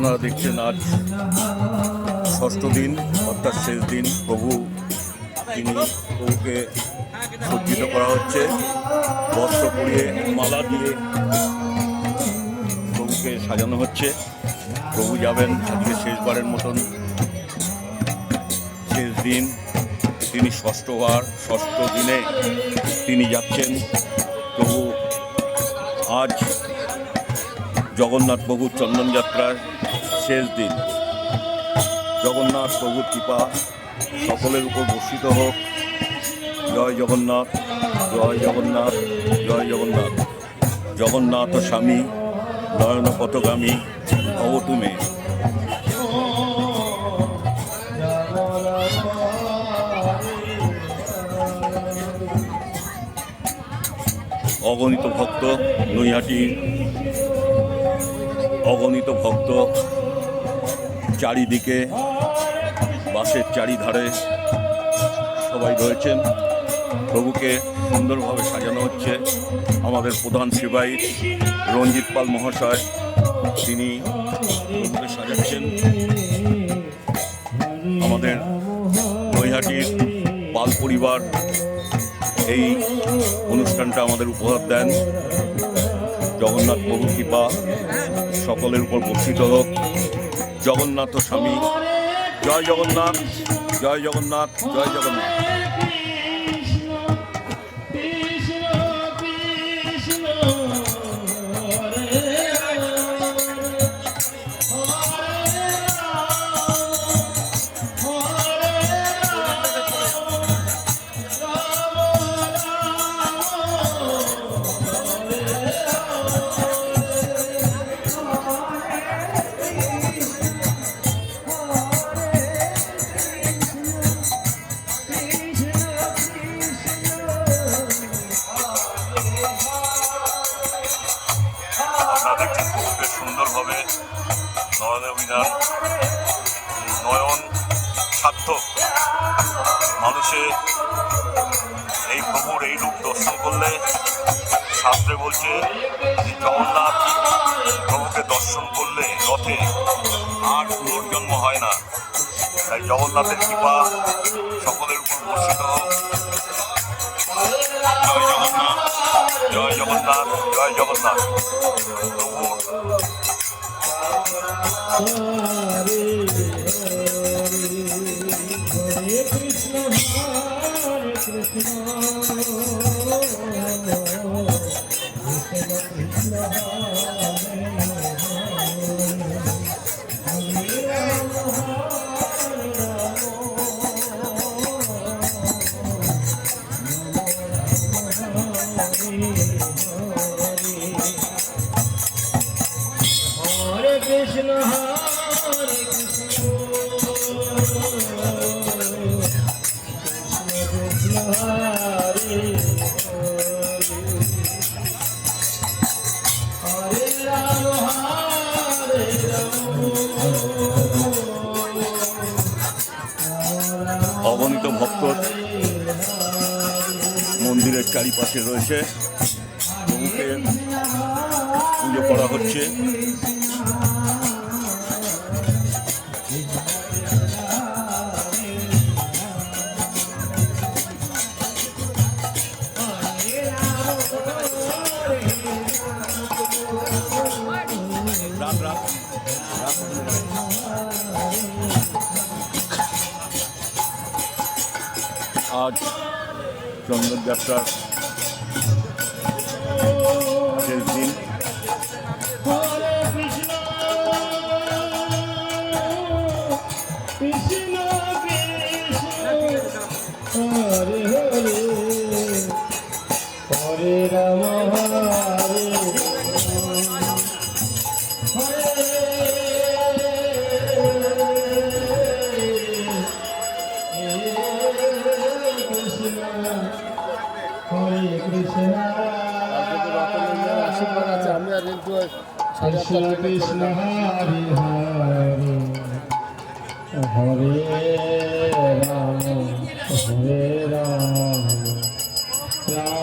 আপনারা দেখছেন আজ ষষ্ঠ দিন অর্থাৎ শেষ দিন প্রভুকে সজ্জিত করা হচ্ছে। বস্ত্র পরিয়ে মালা দিয়ে প্রভুকে সাজানো হচ্ছে। প্রভু যাবেন আজকে শেষবারের মতন, শেষ দিন। তিনি ষষ্ঠ দিনে তিনি যাচ্ছেন। প্রভু আজ জগন্নাথ প্রভুর চন্দন যাত্রার শেষ দিন। জগন্নাথ প্রভুর কৃপা সকলের উপর বর্ষিত হোক। জয় জগন্নাথ, জয় জগন্নাথ, জয় জগন্নাথ। জগন্নাথ স্বামী নয়ন পথগামী ভব তুমি। অগণিত ভক্ত, নৈহাটির অগণিত ভক্ত চারিদিকে, বাসের চারিধারে সবাই রয়েছেন। প্রভুকে সুন্দরভাবে সাজানো হচ্ছে। আমাদের প্রধান সেবায়িত রঞ্জিত পাল মহাশয় তিনি প্রভুকে সাজাচ্ছেন। আমাদের নৈহাটির পাল পরিবার এই অনুষ্ঠানটা আমাদের উপহার দেন। জগন্নাথ প্রভুর কৃপা সকলের উপর বর্ষিত হোক। জগন্নাথ স্বামী, জয় জগন্নাথ, জয় জগন্নাথ, জয় জগন্নাথ। খুব সুন্দরভাবে নয়ন অভিধান, নয়ন সার্থক। মানুষের এই প্রভুর এই রূপ দর্শন করলে শাস্ত্রে বলছে জগন্নাথ প্রভুকে দর্শন করলে রথে আর পুনর্জন্ম হয় না। তাই জগন্নাথের কৃপা সকলের উপর বর্ষিত হোক। জয় জগন্নাথ, জয় জগন্নাথ, জয় জগন্নাথ। প্রভুর অগণিত ভক্ত মন্দিরের চারিপাশে রয়েছে। প্রভুকে পুজো করা হচ্ছে। আজ চন্দন যাত্রার শেষ দিন। হরে হরে হরে রাম হরে কৃষ্ণ কৃষ্ণ হরে হরে হরে রাম রাম